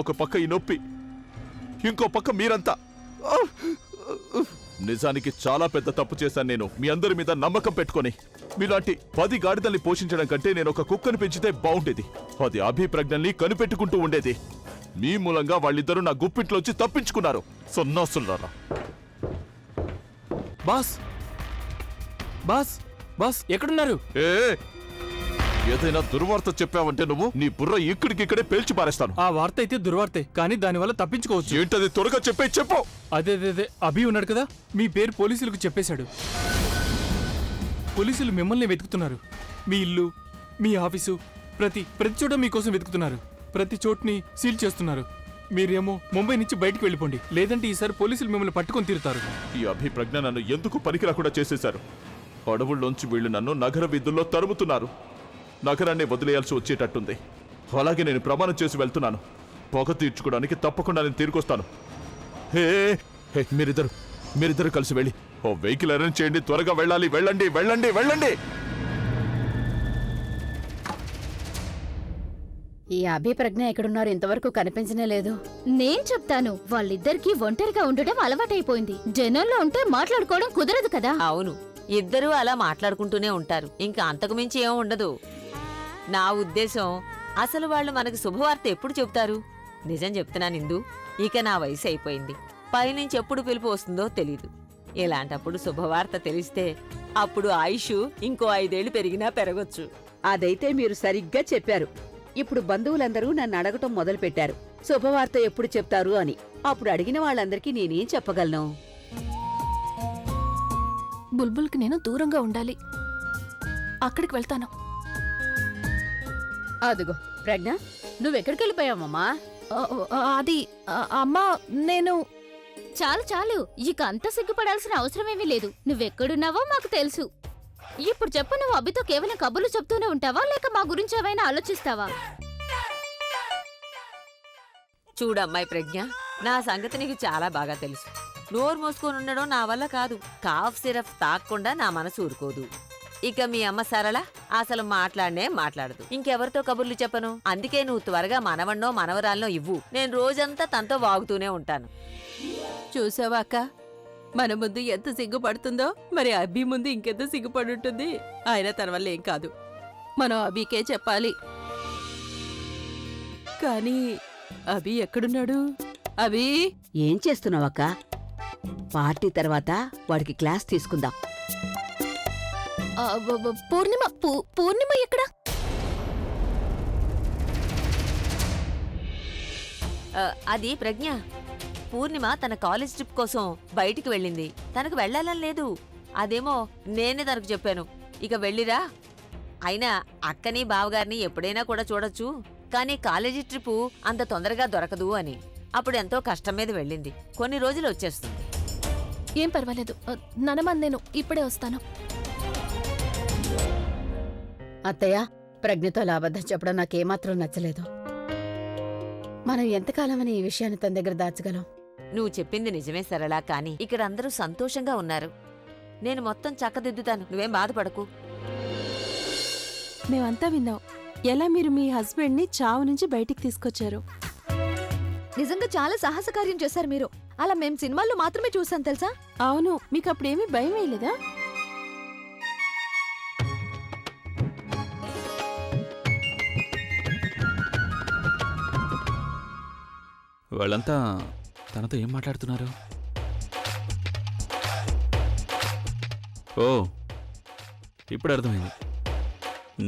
ఒక పక్క ఈ నొప్పి, ఇంకో పక్క మీరంతా. నిజానికి చాలా పెద్ద తప్పు చేశాను నేను, మీ అందరి మీద నమ్మకం పెట్టుకొని. మీలాంటి 10 గాడిదల్ని పోషించడం కంటే నేను ఒక కుక్కను పెంచితే బాగుండేది. అది అభిప్రజ్ఞల్ని కనిపెట్టుకుంటూ ఉండేది. మీ మూలంగా వాళ్ళిద్దరూ నా గుప్పిట్లోంచి తప్పించుకున్నారు. సన్నాసులారా. బాస్ బాస్ బాస్ ఎక్కడున్నారు? ఏదైనా దుర్వార్త చెప్పావంటే నువ్వు నీ బుర్ర ఇక్కడికిక్కడే పేల్చి పారేస్తాను. ఆ వార్త అయితే దుర్వార్తే, కానీ దానివల్ల తప్పించుకోవచ్చు. ఏంటది? త్వరగా చెప్పు. అదే అభి ఉన్నాడు కదా, మీ పేరు పోలీసులకు చెప్పేశాడు. పోలీసులు మిమ్మల్ని వెతుకుతున్నారు. మీ ఇల్లు, మీ ఆఫీసు, ప్రతి చోట మీకోసం వెతుకుతున్నారు. ప్రతి చోటుని సీల్ చేస్తున్నారు. మీరేమో ముంబై నుంచి బయటికి వెళ్ళిపోండి, లేదంటే ఈసారి పోలీసులు మిమ్మల్ని పట్టుకొని తీరుతారు. ఈ అభిప్రజ్ఞ నన్ను ఎందుకు పనికిరాకుండా చేసేశారు. అడవుల్లోంచి వీళ్ళు నన్ను నగర వీధుల్లో తరుముతున్నారు. నగరాన్ని వదిలేయాల్సి వచ్చేటట్టుంది. అలాగే నేను ప్రమాణం చేసి వెళ్తున్నాను. పొగ తీర్చుకోవడానికి తప్పకుండా నేను తిరిగొస్తాను. మీరిద్దరు కలిసి వెళ్ళి ఓ వెహికల్ అరేంజ్ చేయండి. త్వరగా వెళ్ళాలి. వెళ్ళండి. ఈ అభిప్రజ్ఞ ఎక్కడున్నారు? ఇంతవరకు కనిపించనే లేదు. నేను చెప్తాను, వాళ్ళిద్దరికీ ఒంటరిగా ఉండడం అలవాటైపోయింది. జనంలో ఉంటే మాట్లాడుకోవడం కుదరదు కదా. అవును, ఇద్దరూ అలా మాట్లాడుకుంటూనే ఉంటారు. ఇంకా అంతకుమించి ఏం ఉండదు. నా ఉద్దేశం, అసలు వాళ్ళు మనకు శుభవార్త ఎప్పుడు చెబుతారు? నిజం చెప్తున్నాను ఇందు, ఇక నా వయసు అయిపోయింది. పైనుంచి ఎప్పుడు పిలుపు వస్తుందో తెలీదు. ఇలాంటప్పుడు శుభవార్త తెలిస్తే అప్పుడు ఆయుష్ ఇంకో 5 ఏళ్లు పెరిగినా పెరగొచ్చు. అదైతే మీరు సరిగ్గా చెప్పారు. ఇప్పుడు బంధువులందరూ నన్ను అడగటం మొదలుపెట్టారు, శుభవార్త ఎప్పుడు చెప్తారు అని. అప్పుడు అడిగిన వాళ్ళందరికీ నేనేం చెప్పగలను? బుల్బుల్కి నేను దూరంగా ఉండాలి. అక్కడికి వెళ్తాను. అదిగో ప్రజ్ఞ, నువ్వెక్కడికి వెళ్ళిపోయావమ్మా? అది అమ్మా, నేను... చాలు, ఇక అంత సిగ్గుపడాల్సిన అవసరమేమీ లేదు. నువ్వెక్కడున్నావో మాకు తెలుసు. ఇప్పుడు చెప్పు, నువ్వు అభితో కేవలం కబుర్లు చెప్తూనే ఉంటావా, లేక మా గురించి ఏమైనా ఆలోచిస్తావా? చూడమ్మాయి ప్రజ్ఞ, నా సంగతి నీకు చాలా బాగా తెలుసు. నోరు మోసుకొని ఉండడం నా వల్ల కాదు. కాఫ్ సిరప్ తాగకుండా నా మనసు ఊరుకోదు. ఇక మీ అమ్మ సరళ అసలు మాట్లాడదు. ఇంకెవరితో కబుర్లు చెప్పను. అందుకే నువ్వు త్వరగా మనవన్నో మనవరాలనో ఇవ్వు. నేను రోజంతా తనతో వాగుతూనే ఉంటాను. చూసావా అక్క, మన ముందు ఎంత సిగ్గుపడుతుందో, మరి అభి ముందు ఇంకెంత సిగ్గుపడుంటుంది. ఆయన తన వల్ల ఏం కాదు, మనం అభికే చెప్పాలి. కానీ అభి ఎక్కడున్నాడు? అభి, ఏం చేస్తున్నావక్క? పార్టీ తర్వాత వాడికి క్లాస్ తీసుకుందాం. పూర్ణిమ ఎక్కడ? అది ప్రజ్ఞ. పూర్ణిమ తన కాలేజ్ ట్రిప్ కోసం బయటికి వెళ్ళింది. తనకు వెళ్లాలని లేదు. అదేమో నేనే తనకు చెప్పాను, ఇక వెళ్ళిరా. అయినా అక్కని బావగారిని ఎప్పుడైనా కూడా చూడొచ్చు, కానీ కాలేజీ ట్రిప్ అంత తొందరగా దొరకదు అని. అప్పుడు ఎంతో కష్టం మీద వెళ్ళింది. కొన్ని రోజులు వచ్చేస్తుంది. ఏం పర్వాలేదు నానమ్మ, నేను ఇప్పుడే వస్తాను. అత్తయ్య, ప్రజ్ఞతో అబద్ధం చెప్పడం నాకేమాత్రం నచ్చలేదు. మనం ఎంతకాలమని ఈ విషయాన్ని తన దగ్గర దాచగలం? నువ్వు చెప్పింది నిజమే సరళ, కానీ ఇక్కడ అందరూ సంతోషంగా ఉన్నారు. నేను మొత్తం చక్కదిద్దుతాను, నువ్వేం బాధపడకు. మేమంతా విన్నాం ఎలా మీరు మీ హస్బెండ్ ని చావు నుంచి బయటికి తీసుకొచ్చారు. నిజంగా చాలా సాహసకార్యం చేశారు మీరు. అలా మేం సినిమాల్లో మాత్రమే చూసాం తెలుసా. అవును, మీకు అప్పుడేమీ భయం వేయలేదా? వాళ్ళంతా తనతో ఏం మాట్లాడుతున్నారు? ఓ, ఇప్పుడు అర్థమైంది.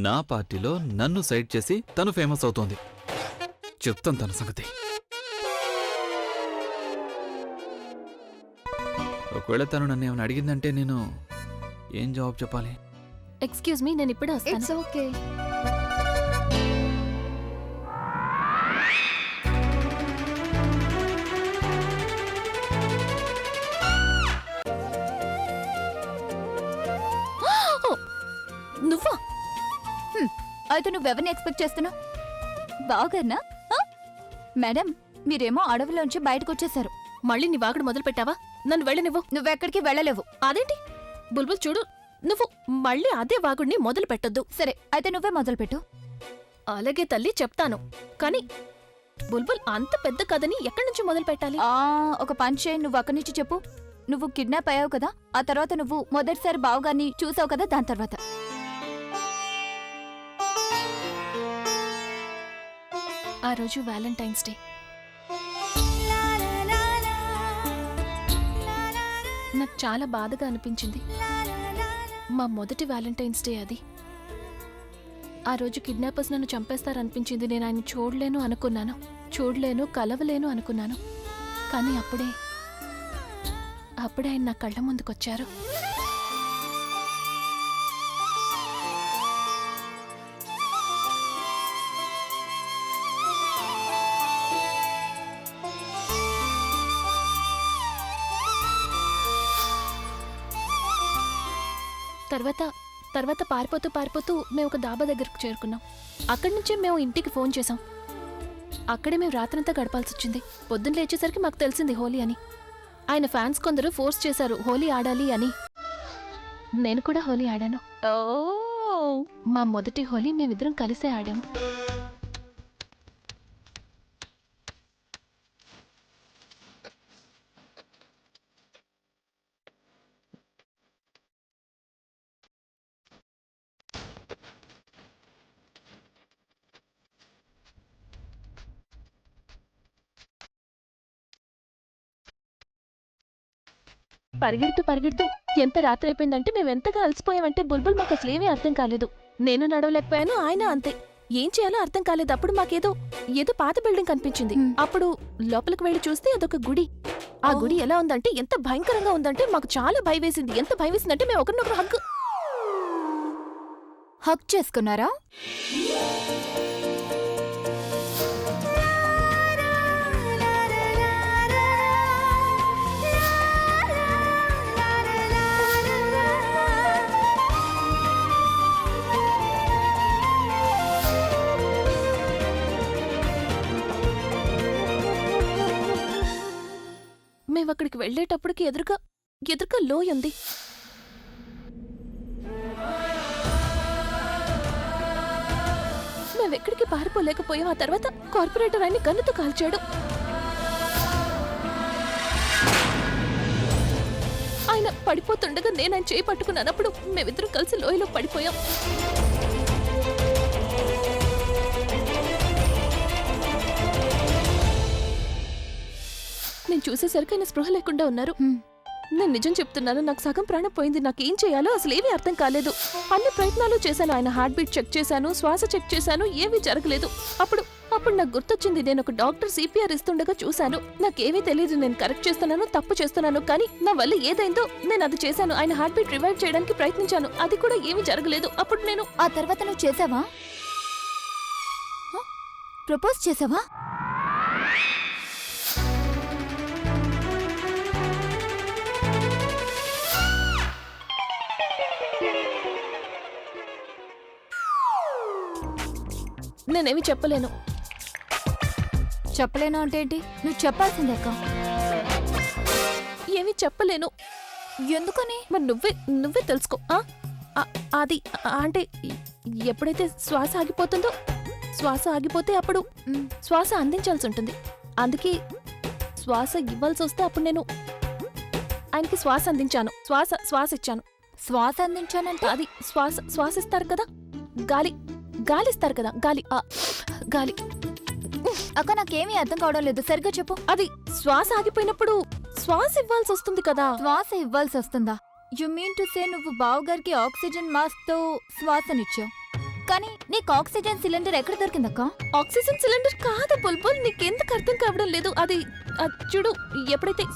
నా పార్టీలో నన్ను సైడ్ చేసి తను ఫేమస్ అవుతోంది. చెప్తాను తన సంగతి. ఒకవేళ తను నన్ను ఏమైనా అడిగిందంటే నేను ఏం జవాబు చెప్పాలి? ఎక్స్క్యూజ్ మీ, నేను ఇప్పుడే వస్తాను. It's okay. నువ్వా? అయితే నువ్వెవరిని ఎక్స్పెక్ట్ చేస్తున్నావు? బావగారినా? మేడం, మీరేమో అడవిలోంచి బయటకొచ్చేశారు. మళ్ళీ నీ వాగుడు మొదలు పెట్టావా? నన్ను వెళ్ళనివ్వు. నువ్వెక్కడికి వెళ్ళలేవు. అదేంటి బుల్బుల్, చూడు, నువ్వు మళ్ళీ అదే వాగుడిని మొదలు పెట్టొద్దు. సరే, అయితే నువ్వే మొదలుపెట్టు. అలాగే తల్లి చెప్తాను. కానీ బుల్బుల్ అంత పెద్ద కథని ఎక్కడి నుంచి మొదలు పెట్టాలి? ఒక పని చేయి, నువ్వు అక్కడి నుంచి చెప్పు. నువ్వు కిడ్నాప్ అయ్యావు కదా, ఆ తర్వాత నువ్వు మొదటిసారి బావగారిని చూసావు కదా, దాని తర్వాత. ఆ రోజు వ్యాలంటైన్స్ డే. నాకు చాలా బాధగా అనిపించింది. మా మొదటి వ్యాలంటైన్స్ డే అది. ఆ రోజు కిడ్నాపర్స్ నన్ను చంపేస్తారనిపించింది. నేను ఆయన చూడలేను అనుకున్నాను, చూడలేను, కలవలేను అనుకున్నాను. కానీ అప్పుడే ఆయన నా కళ్ళ ముందుకొచ్చారు. తర్వాత పారిపోతూ మేము ఒక దాబా దగ్గరకు చేరుకున్నాం. అక్కడి నుంచే మేము ఇంటికి ఫోన్ చేసాం. అక్కడే మేము రాత్రంతా గడపాల్సి వచ్చింది. పొద్దున్న లేచేసరికి మాకు తెలిసింది హోలీ అని. ఆయన ఫ్యాన్స్ కొందరు ఫోర్స్ చేశారు హోలీ ఆడాలి అని. నేను కూడా హోలీ ఆడాను. మా మొదటి హోలీ మేమిద్దరం కలిసే ఆడాం. పరిగెడుతూ ఎంత రాత్రి అయిపోయిందంటే మేము ఎంతగా అలసిపోయామంటే బుల్బుల్ మాకు అసలేమీ అర్థం కాలేదు. నేను నడవలేకపోయాను, ఆయన అంతే. ఏం చేయాలో అర్థం కాలేదు. అప్పుడు మాకేదో పాత బిల్డింగ్ కనిపించింది. అప్పుడు లోపలికి వెళ్ళి చూస్తే అదొక గుడి. ఆ గుడి ఎలా ఉందంటే ఎంత భయంకరంగా ఉందంటే మాకు చాలా భయం వేసింది. ఎంత భయం వేసిందంటే మేము ఒకరినొకరు హక్ చేసుకున్నారా? మేమక్కడికి వెళ్ళేటప్పటికి ఎదురుగా లోయ ఉంది. మేమెక్కడికి పారిపోలేకపోయాం. ఆ తర్వాత కార్పొరేటర్ ఆయన్ని గన్నుతో కాల్చాడు. ఆయన పడిపోతుండగా నేను ఆయన చేయి పట్టుకున్నానప్పుడు మేమిద్దరం కలిసి లోయలో పడిపోయాం. నేను చూసేసరికి ఆయన స్పృహ లేకుండా ఉన్నారు. నేను నిజం చెప్తున్నాను, నాకు సగం ప్రాణం పోయింది. నాకేం చేయాలో అసలేమీ అర్థం కాలేదు. అన్ని ప్రయత్నాలు చేశాను. ఆయన హార్ట్ బీట్ చెక్ చేశాను, శ్వాస చెక్ చేశాను, ఏమీ జరగలేదు. అప్పుడు నాకు గుర్తొచ్చింది, నేను ఒక డాక్టర్ CPR ఇస్తుండగా చూశాను. నాకేమీ తెలియదు, నేను కరెక్ట్ చేస్తున్నాను, తప్పు చేస్తున్నాను, కానీ నా వల్ల ఏదైందో నేను అది చేశాను. ఆయన హార్ట్ బీట్ రివైవ్ చేయడానికి ప్రయత్నించాను, అది కూడా ఏమీ జరగలేదు. అప్పుడు నేను ఆ తర్వాత నువ్వు చేసావా? ప్రపోజ్ చేసావా? నేనేమి చెప్పలేను. చెప్పలేను అంటే ఏంటి? నువ్వు చెప్పాల్సిందే అక్క. ఏమీ చెప్పలేను. ఎందుకని? మరి నువ్వే తెలుసుకో. అది అంటే ఎప్పుడైతే శ్వాస ఆగిపోతే అప్పుడు శ్వాస అందించాల్సి ఉంటుంది. అందుకే శ్వాస ఇవ్వాల్సి వస్తే అప్పుడు నేను ఆయనకి శ్వాస అందించాను. శ్వాస ఇచ్చాను. శ్వాస అందించానంటే అది శ్వాసిస్తారు కదా, గాలిస్తారు కదా, గాలి. అక్క నాకేమీ అర్థం కావడం లేదు, సరిగ్గా చెప్పు. అది శ్వాస ఆగిపోయినప్పుడు శ్వాస ఇవ్వాల్సి వస్తుంది కదా. శ్వాస ఇవ్వాల్సి వస్తుందా? యు మీన్ టు సే నువ్వు బావగారికి ఆక్సిజన్ మాస్క్ తో శ్వాసనిచ్చావు, కానీ నీకు ఆక్సిజన్ సిలిండర్ ఎక్కడ దొరికిందక్క? ఆక్సిజన్ సిలిండర్ కాదు బుల్బుల్, నీకెందుకు అర్థం కావడం లేదు? అది చూడు, ఎప్పుడైతే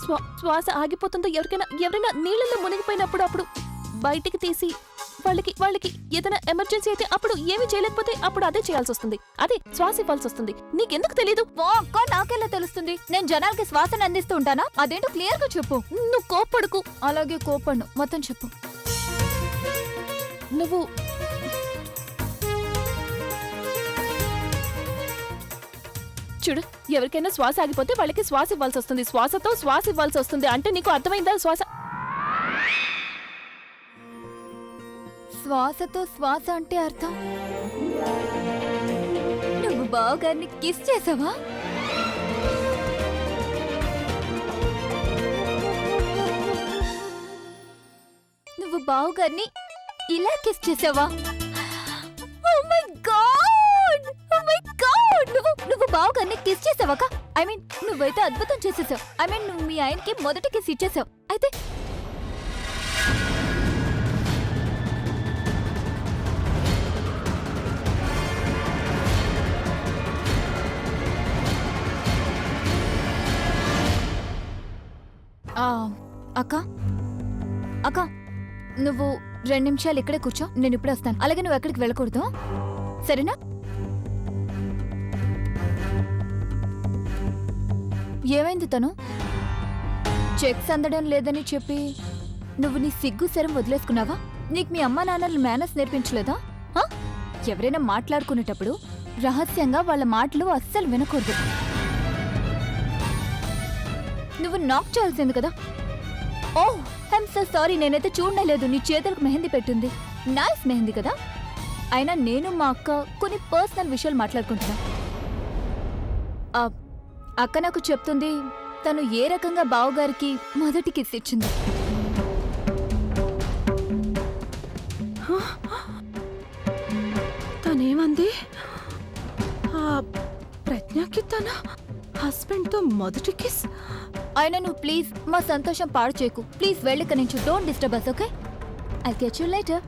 శ్వాస ఆగిపోతుందో ఎవరైనా నీళ్ళలో మునిగిపోయినప్పుడు అప్పుడు బయటికి తీసి వాళ్ళకి ఏదైనా ఎమర్జెన్సీ అయితే అప్పుడు ఏమీ చేయలేకపోతే అప్పుడు అదే చేయాల్సి వస్తుంది. అదే శ్వాస ఇవ్వాల్సి వస్తుంది. నీకెందుకు తెలీదు? అక్క నాకెలా తెలుస్తుంది? నేను జనాలకి శ్వాసను అందిస్తూ ఉంటానా? అదేంటో క్లియర్ గా చెప్పు. నువ్వు కోప్పడుకు. అలాగే కోపడ్ను, మొత్తం చెప్పు. నువ్వు చూడు, ఎవరికైనా శ్వాస ఆగిపోతే వాళ్ళకి శ్వాస ఇవ్వాల్సి వస్తుంది. శ్వాసతో శ్వాస ఇవ్వాల్సి వస్తుంది. అంటే నీకు అర్థమైందా? శ్వాసతో శ్వాస అంటే అర్థం బావగారిని కిస్ చేసావా? నువ్వు బావగారిని ఇలా కిస్ చేసావా? Oh my God! Oh my God! నువ్వు బావగారిని కిస్ చేసావాక? ఐ మీన్ నువ్వైతే అద్భుతం చేసేసావు. ఐ మీన్ నువ్వు మీ ఆయనకి మొదటి కిస్ ఇచ్చేసావు. అయితే అక్క అక్క నువ్వు 2 నిమిషాలు ఇక్కడే కూర్చో, నేను ఇప్పుడే వస్తాను. అలాగే నువ్వు ఎక్కడికి వెళ్ళకూడదు, సరేనా? ఏమైంది? తను చెక్స్ అందడం లేదని చెప్పి నువ్వు నీ సిగ్గు శరం వదిలేసుకున్నావా? నీకు మీ అమ్మా నాన్నలు మేనస్ నేర్పించలేదా? హా? ఎవరైనా మాట్లాడుకునేటప్పుడు రహస్యంగా వాళ్ళ మాటలు అస్సలు వినకూడదు. నువ్వు నాక్ చేయాల్సింది కదా. ఓహ్ ఐమ్ సో సారీ, నేనైతే చూడలేదు. నీ చేతులకు మెహందీ పెట్టింది. నైస్ మెహందీ కదా. అయినా నేను మా అక్క కొన్ని పర్సనల్ విషయాలు మాట్లాడుకుంటున్నా. అక్క నాకు చెప్తుంది తను ఏ రకంగా బావగారికి మొదటి కిస్ ఇచ్చింది. తనేమంది? ప్రజ్ఞకి తన హస్బెండ్తో మొదటి కిస్? అయినా నువ్వు ప్లీజ్ మా సంతోషం పాడు చేయకు. ప్లీజ్ వెళ్ళిక నుంచి. Don't disturb us, okay? I'll catch you later.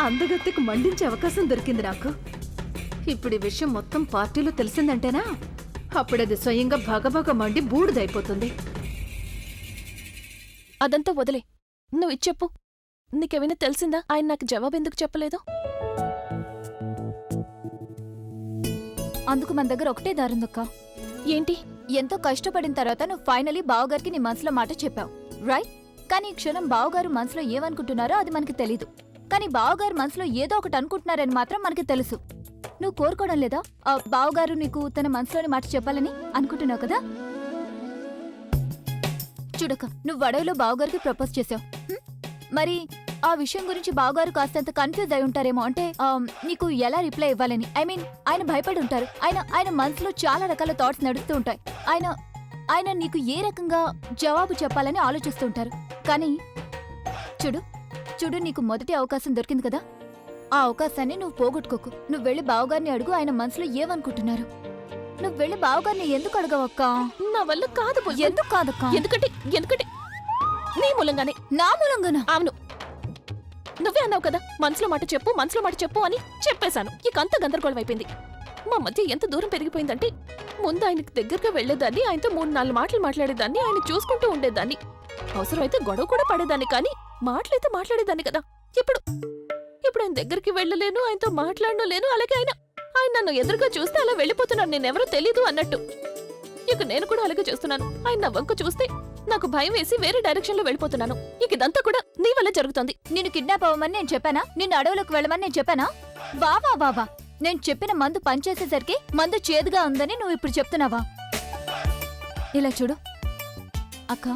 అందగత్తెకు మండించే అవకాశం దొరికింది నాకు. ఇప్పుడు ఈ విషయం మొత్తం పార్టీలో తెలిసిందంటేనా అప్పుడది స్వయంగా భగభగ మండి బూడిదైపోతుంది. అదంతా వదిలే, నువ్వు ఇచ్చెప్పు. నీకేమైనా తెలిసిందా? ఆయన నాకు జవాబు ఎందుకు చెప్పలేదు? అందుకు మన దగ్గర ఒకటే దారుందక్క. ఏంటి? ఎంతో కష్టపడిన తర్వాత నువ్వు ఫైనలీ బావగారికి నీ మనసులో మాట చెప్పావు, రైట్? కానీ ఈ క్షణం బావగారు మనసులో ఏమనుకుంటున్నారో అది మనకి తెలీదు. కానీ బావగారు మనసులో ఏదో ఒకటి అనుకుంటున్నారని మాత్రం మనకి తెలుసు. నువ్వు కోరుకోవడం లేదా ఆ బావగారు నీకు తన మనసులోని మాట చెప్పాలని? అనుకుంటున్నావు కదా. చూడక, నువ్వు అడవిలో బావగారికి ప్రపోజ్ చేసావు. మరి ఆ విషయం గురించి బావగారు కాస్తంత కన్ఫ్యూజ్ అయి ఉంటారేమో. అంటే నీకు ఎలా రిప్లై ఇవ్వాలని. ఐ మీన్ ఆయన భయపడి ఉంటారు. ఆయన మనసులో చాలా రకాల థాట్స్ నడుస్తూ ఉంటాయి. ఆయన నీకు ఏ రకంగా జవాబు చెప్పాలని ఆలోచిస్తూ ఉంటారు. కానీ చూడు నీకు మొదటి అవకాశం దొరికింది కదా. ఆ అవకాశాన్ని నువ్వు పోగొట్టుకోకు. నువ్వు వెళ్ళి బావగారిని అడుగు ఆయన మనసులో ఏమనుకుంటున్నారు. నువ్వు వెళ్ళి బావగారిని ఎందుకు అడగవక్క? నా వల్ల కాదు. ఎందుకు కాదక్క? ఎందుకంటే నీ మూలంగానే. నా మూలంగానా? అవును, నువ్వే అన్నావు కదా మనసులో మాట చెప్పు అని చెప్పేశాను. ఇక అంత గందరగోళం అయిపోయింది. మా మధ్య ఎంత దూరం పెరిగిపోయిందంటే ముందు ఆయనకు దగ్గరగా వెళ్లేదాన్ని, ఆయనతో 3-4 మాటలు మాట్లాడేదాన్ని, ఆయన చూసుకుంటూ ఉండేదాన్ని. అవసరమైతే గొడవ కూడా పడేదాన్ని, కానీ మాటలైతే మాట్లాడేదాన్ని కదా. ఇప్పుడు ఆయన దగ్గరికి వెళ్ళలేను, ఆయనతో మాట్లాడను లేను. అలాగే ఆయన నన్ను ఎదురుగా చూస్తే అలా వెళ్ళిపోతున్నాను, నేనెవరో తెలీదు అన్నట్టు. ఇక నేను కూడా అలాగే చేస్తున్నాను. ఆయన నా వంక చూస్తే నాకు భయం వేసి వేరే డైరెక్షన్ లో వెళ్ళిపోతున్నాను. ఇక ఇదంతా కూడా నీ వల్ల జరుగుతుంది. నిన్ను కిడ్నాప్ అవ్వమని నేను చెప్పానా? నిన్ను అడవులకు వెళ్ళమని నేను చెప్పానా? బావా నేను చెప్పిన మందు పనిచేసేసరికి మందు చేదుగా ఉందని నువ్వు ఇప్పుడు చెప్తున్నావా? ఇలా చూడు అక్క,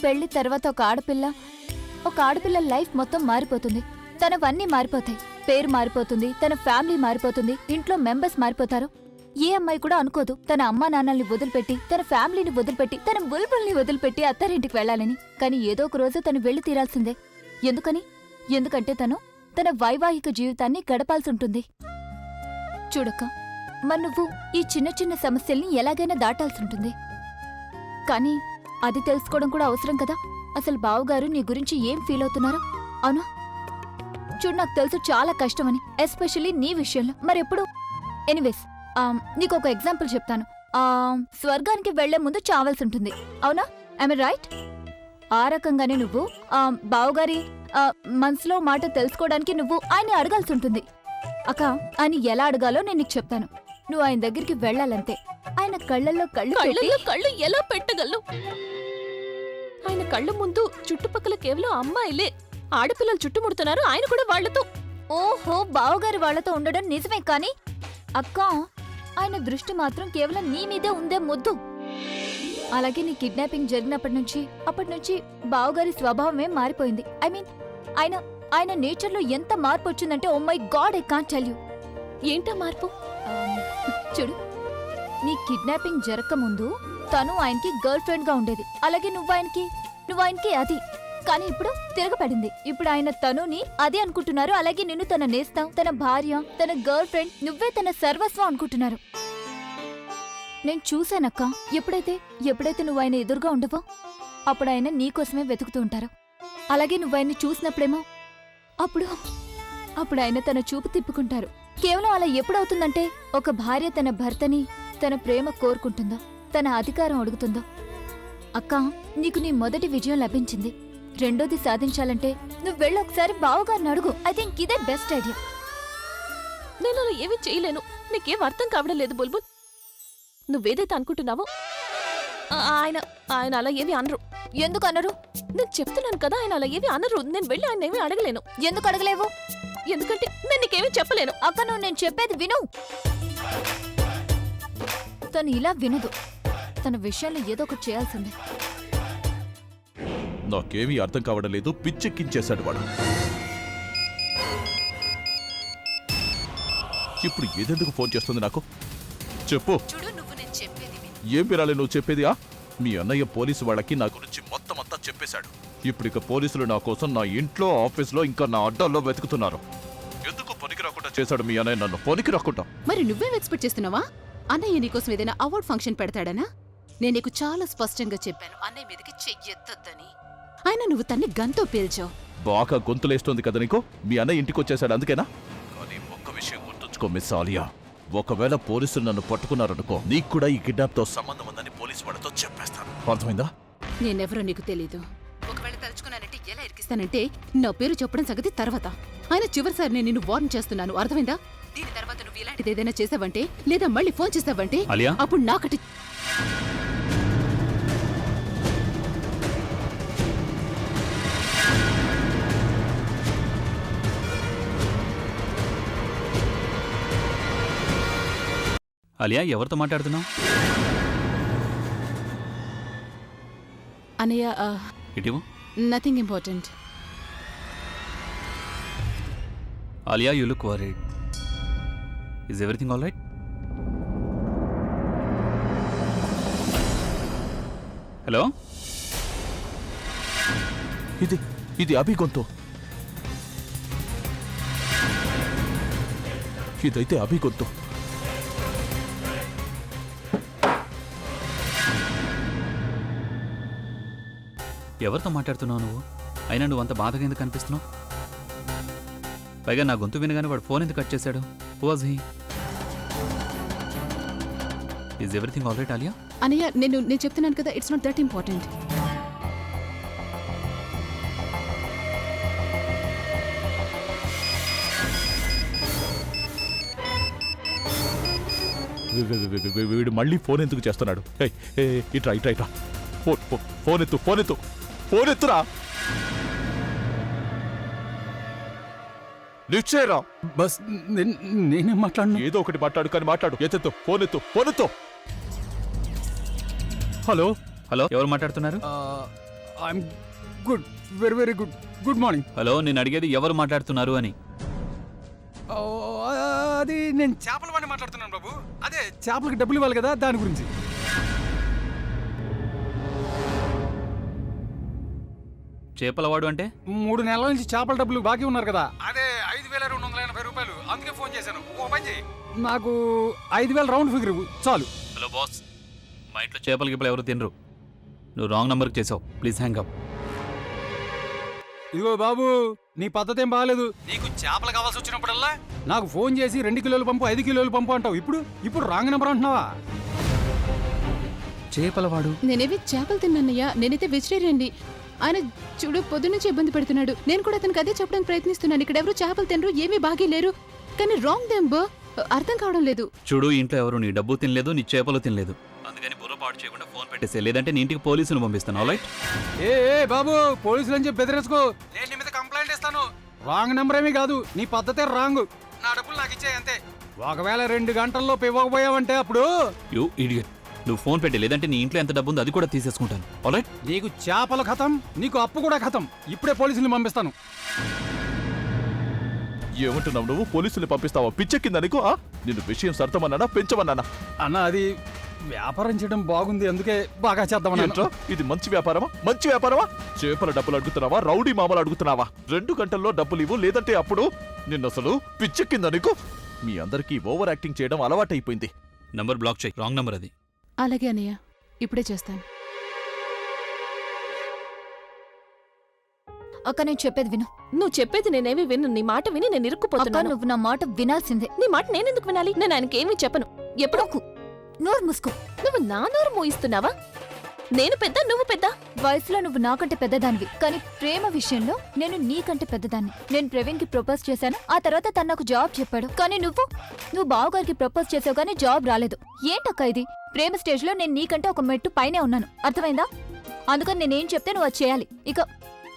పెళ్లి తర్వాత ఒక ఆడపిల్ల లైఫ్ మొత్తం మారిపోతుంది. తనవన్నీ మారిపోతాయి. పేరు మారిపోతుంది, తన ఫ్యామిలీ మారిపోతుంది, ఇంట్లో మెంబర్స్ మారిపోతారు. ఏ అమ్మాయి కూడా అనుకోదు తన అమ్మా నాన్నల్ని వదిలిపెట్టి, తన ఫ్యామిలీని వదిలిపెట్టి, తన బుల్బుల్ని వదిలిపెట్టి అత్తారింటికి వెళ్లాలని. కానీ ఏదో ఒక రోజు తను వెళ్లి తీరాల్సిందే. ఎందుకంటే తన వైవాహిక జీవితాన్ని గడపాల్సి ఉంటుంది. చూడక్క, మరి నువ్వు ఈ చిన్న చిన్న సమస్యల్ని ఎలాగైనా దాటాల్సి ఉంటుంది. కానీ అది తెలుసుకోవడం కూడా అవసరం కదా. అసలు బావగారు నీ గురించి ఏం ఫీల్ అవుతున్నారో. అవునా? చూడు, నాకు తెలుసు చాలా కష్టమని, ఎస్పెషల్లీ నీ విషయంలో. మరెప్పుడు? ఎనీవేస్, నీకు ఒక ఎగ్జాంపుల్ చెప్తాను. స్వర్గానికి వెళ్లే ముందు చావాల్సి ఉంటుంది, అవునా? I right? ఆ రకంగానే నువ్వు బావగారి మనసులో మాట తెలుసుకోవడానికి నువ్వు ఆయన్ని అడగాల్సి ఉంటుంది. అక్క, ఆయన ఎలా అడగాలో నేను నీకు చెప్తాను. నువ్వు ఆయన దగ్గరికి వెళ్ళాలంతే. ఆయన కళ్ళల్లో కళ్ళు ఎలా పెట్టగలను? ఆయన కళ్ళ ముందు చుట్టుపక్కల కేవలం అమ్మాయిలే, ఆడపిల్లలు చుట్టుముడుతున్నారు. ఆయన కూడా వాళ్లతో. ఓహో, బావగారి వాళ్లతో ఉండడం నిజమే. కానీ అక్క, ఆయన దృష్టి మాత్రం కేవలం నీ మీదే ఉందే మొద్దు. అలాగే నీ కిడ్నాపింగ్ జరిగినప్పటి నుంచి బావగారి స్వభావమే మారిపోయింది. ఐ మీన్ ఆయన నేచర్లో ఎంత మార్పు వచ్చిందంటే oh my god, I can't tell you. ఏంటా మార్పు? చూడు, నీ కిడ్నాపింగ్ జరగక ముందు తను ఆయనకి గర్ల్ ఫ్రెండ్ గా ఉండేది. అలాగే నువ్వు ఆయనకి అది. కానీ ఇప్పుడు తిరగపడింది. ఇప్పుడు ఆయన తనుని అదే అనుకుంటున్నారు. అలాగే నిన్ను తన నేస్తం, తన భార్య, తన గర్ల్ ఫ్రెండ్, నువ్వే తన సర్వస్వం అనుకుంటున్నారు. నేను చూశానక్క, ఎప్పుడైతే నువ్వు ఆయన ఎదురుగా ఉండవో అప్పుడు ఆయన నీకోసమే వెతుకుతూ ఉంటారు. అలాగే నువ్వు ఆయన్ని చూసినప్పుడేమో అప్పుడు ఆయన తన చూపు తిప్పుకుంటారు. కేవలం అలా ఎప్పుడవుతుందంటే ఒక భార్య తన భర్తని తన ప్రేమ కోరుకుంటుందో, తన అధికారం అడుగుతుందో. అక్క, నీకు నీ మొదటి విజయం లభించింది. రెండోది సాధించాలంటే నువ్వు వెళ్ళి ఒకసారి బావగారిని అడుగు. ఐ థింక్ ఇదే బెస్ట్ ఐడియా. నేను అలా ఏమీ చేయలేను. నీకేం అర్థం కావడం లేదు బుల్బుల్. నువ్వేదైతే అనుకుంటున్నావో ఆయన అలా ఏమీ అనరు. ఎందుకు అనరు? నేను చెప్తున్నాను కదా, ఆయన అలా ఏమీ అనరు. నేను వెళ్ళి ఆయన ఏమీ అడగలేను. ఎందుకు అడగలేవు? ఎందుకంటే నేను నీకేమీ చెప్పలేను. అక్క, నువ్వు నేను చెప్పేది విను. తను ఇలా వినదు. తన విషయంలో ఏదో ఒకటి చేయాల్సిందే. నాకేమీ అర్థం కావడం లేదు. పిచ్చెక్కించేశాడు వాడు. ఇప్పుడు ఏదెందుకు ఫోన్ చేస్తుంది నాకు? చెప్పు. ఏం వినాలి నువ్వు చెప్పేది? మీ అన్నయ్య పోలీసు వాళ్ళకి నా గురించి మొత్తం అంతా చెప్పేశాడు. ఇప్పుడు ఇక పోలీసులు నా కోసం నా ఇంట్లో, ఆఫీస్లో, ఇంకా నా అడ్డాల్లో వెతుకుతున్నారు. ఎందుకు పనికి రాకుండా చేశాడు మీ అన్నయ్య నన్ను? పనికి రాకుండా. మరి నువ్వేం ఎక్స్పెక్ట్ చేస్తున్నావా? అన్నయ్య నీకోసం ఏదైనా అవార్డ్ ఫంక్షన్ పెడతాడనా? నేను నీకు చాలా స్పష్టంగా చెప్పాను, అన్నయ్య మీదకి చెయ్యొద్దని. ఆయన నువ్వు తన్ని గంతో పేల్చావు. బాగా గొంతులేస్తోంది కదా నీకు? మీ అన్నయ్య ఇంటికి వచ్చేసాడు అందుకేనా? కానీ ఒక్క విషయం గుర్తుంచుకో మిస్ ఆలియా, ఒకవేళ పోలీసులు నన్ను పట్టుకున్నారనుకో, నీకు కూడా ఈ కిడ్నాప్ తో సంబంధం ఉందని పోలీసు వాళ్ళతో చెప్పేస్తాను. అర్థమైందా? నేనెవరో నీకు తెలీదు. ఒకవేళ తలుచుకున్నానంటే ఎలా ఇరికిస్తానంటే నా పేరు చెప్పడం సంగతి తర్వాత. ఆయన చివరిసారి నేను నిన్ను వార్న్ చేస్తున్నాను. అర్థమైందా? దీని తర్వాత నువ్వు ఇలాంటిది ఏదైనా చేసావంటే, లేదా మళ్ళీ ఫోన్ చేసావంటే అప్పుడు నాకటి. అలియా, ఎవరితో మాట్లాడుతున్నావు? అన్నయ్య, ఇటీవు. Nothing important. Alia, you look worried. Is everything all right? Hello, ఇది అభి గొంతు. ఇదైతే అభి గొంతు. ఎవరితో మాట్లాడుతున్నావు నువ్వు? అయినా నువ్వు అంత బాధగా ఎందుకు కనిపిస్తున్నావు? పైగా నా గొంతు వినగానే వాడు ఫోన్ ఎందుకు కట్ చేశాడు? Who was he? Is everything all right Alia? అన్నయ్య, నేను చెప్తున్నాను కదా, ఇట్స్ నాట్ దట్ ఇంపార్టెంట్. వీడు మళ్ళీ ఫోన్ ఎందుకు చేస్తున్నాడు? ఇట్రా. ఫోన్ ఎత్తురా. నిశ్చయరా. బస్ నేనేం మాట్లాడను? ఏదో ఒకటి మాట్లాడు, కానీ మాట్లాడు. ఎత్తు, ఫోన్ ఎత్తు. హలో, ఎవరు మాట్లాడుతున్నారు? I'm good, very good. Good morning. Hello, నేను అడిగేది ఎవరు మాట్లాడుతున్నారు అని. అది నేను చేపల వాడిని మాట్లాడుతున్నాను బాబు. అదే చేపలకి డబ్బులు ఇవ్వాలి కదా, దాని గురించి. చేపలవాడు అంటే? 3 నెలల నుంచి చేపల డబ్బులు బాకీ ఉన్నారు కదా, అదే 5,280 రూపాయలు. అందుకే ఫోన్ చేశాను. ఓ పని చేయి, నాకు 5,000 రౌండ్ ఫిగర్ చాలు. హలో బాస్, మా ఇంట్లో చేపలకి ఇప్పుడు ఎవరు తినరు. నువ్వు రాంగ్ నెంబర్కి చేసావు. Please hang up. ఇదిగో బాబు, నీ పద్ధతి ఏం బాగాలేదు. నీకు చేపలు కావాల్సి వచ్చినప్పుడల్లా నాకు ఫోన్ చేసి 2 కిలోలు పంపు, 5 కిలోలు పంపు అంటావు. ఇప్పుడు రాంగ్ నెంబర్ అంటున్నావా? చేపలవాడు? నేనేవి చేపలు తిన్నానయ్యా. నేనైతే వెజిటేరియన్. ఆయన చూడు, పొద్దున్నుంచి ఇబ్బంది పెడుతున్నాడు. నేను కూడా అతనికి అదే చెప్పడానికి ప్రయత్నిస్తున్నాను. ఇక్కడ ఎవరు చేపలు తినరు, ఏమీ బాగీ లేరు. కానీ రాంగ్ నెంబర్ అర్థం కావడం లేదు. చూడు, ఇంట్లో ఎవరు నీ డబ్బు తినలేదు, నీ చేపలు తినలేదు. అందుకని బుర్ర పాటు చేయకుండా ఫోన్ పెట్టేసే, లేదంటే నీ ఇంటికి పోలీసులు పంపిస్తాను. All right? ఏ బాబు, పోలీసులు అని చెప్పి బెదిరేసుకో. నేను నీ మీద కంప్లైంట్ ఇస్తాను. రాంగ్ నెంబర్ ఏమీ కాదు, నీ పద్ధతే రాంగ్. నా డబ్బులు నాకు ఇచ్చే అంతే. ఒకవేళ 2 గంటల్లో ఇవ్వకపోయావంటే అప్పుడు యూ ఇడియట్. నువ్వు ఫోన్ పెట్టి, లేదంటే నీ ఇంట్లో ఎంత డబ్బు ఉందో అది కూడా తీసేసుకుంటాను. ఆల్రైట్? నీకు చేపల ఖతం, నీకు అప్పు కూడా ఖతం. ఇప్పుడే పోలీసుల్ని పంపిస్తాను. ఏమంటున్నావు నువ్వు? పోలీసుల్ని పంపిస్తావా? పిచ్చెక్కిందా నీకు? నిన్ను విషయం సర్తమన్నానా పెంచమన్నానా? అన్న అది వ్యాపారం చేయడం బాగుంది, అందుకే బాగా చేద్దామన్నా. ఏంట్రా ఇది మంచి వ్యాపారమా? మంచి వ్యాపారమా? చేపల డబ్బులు అడుగుతున్నావా? రౌడీ మామలు అడుగుతున్నావా? 2 గంటల్లో డబ్బులు ఇవ్వు, లేదంటే అప్పుడు నిన్నసలు పిచ్చెక్కిందా నీకు? మీ అందరికీ ఓవర్ యాక్టింగ్ చేయడం అలవాటైపోయింది. నంబర్ బ్లాక్ చేయి. రాంగ్ నంబర్ అది. అలాగే అన్నయ్య, ఇప్పుడే చేస్తాను. అక్క నేను చెప్పేది విను. నువ్వు చెప్పేది నేనేమి విను. నీ మాట విని నేను అక్క ఇరుక్కుపోతున్నాను. నువ్వు నా మాట వినాల్సిందే. నీ మాట నేనెందుకు వినాలి? నేను ఆయనకి ఏమీ చెప్పను. ఎప్పుడు నోరు మూసుకో. నువ్వు నా నోరు మూయిస్తున్నావా? నేను పెద్ద, నువ్వు పెద్ద. వయసులో నువ్వు నాకంటే పెద్దదానివి, కానీ ప్రేమ విషయంలో నేను నీకంటే పెద్దదాన్ని. నేను ప్రవీణ్ కి ప్రపోజ్ చేశాను, ఆ తర్వాత తను నాకు జాబ్ చెప్పాడు. కానీ నువ్వు బావగారికి ప్రపోజ్ చేసావు, కానీ జాబ్ రాలేదు. ఏంటక్క ఇది? ప్రేమ స్టేజ్ లో నేను నీకంటే ఒక మెట్టు పైనే ఉన్నాను, అర్థమైందా? అందుకని నేనేం చెప్తే నువ్వు అది చేయాలి. ఇక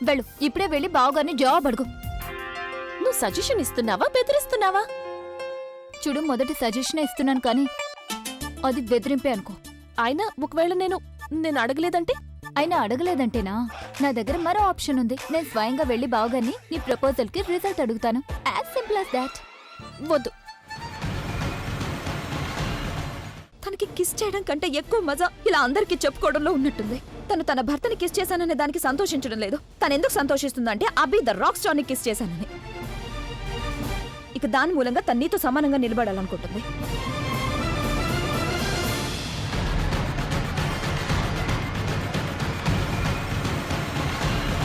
వెళ్ళు, ఇప్పుడే వెళ్ళి బావగారిని జాబ్ అడుగు. నువ్వు సజెషన్ ఇస్తున్నావా, బెదిరిస్తున్నావా? చూడు, మొదటి సజెషన్ ఇస్తున్నాను, కానీ అది బెదిరింపే అనుకో. అయినా ఒకవేళ నేను అడగలేదంటే? అయినా అడగలేదంటేనా? నా దగ్గర మరో ఆప్షన్ ఉంది. నేను స్వయంగా వెళ్ళి బావగారిని నీ ప్రపోజల్ కి రిజల్ట్ అడుగుతాను. As simple as that. వద్దు. తనకి కిస్ చేయడం కంటే ఎక్కువ మజా ఇలా అందరికీ చెప్పుకోవడంలో ఉన్నట్టుంది. తను తన భర్తని కిస్ చేశాననే దానికి సంతోషించడం లేదు. తను ఎందుకు సంతోషిస్తుందంటే అబ్బి ద రాక్ స్టార్ ని కిస్ చేశానని. ఇక దాని మూలంగా తన నీతో సమానంగా నిలబడాలనుకుంటుంది.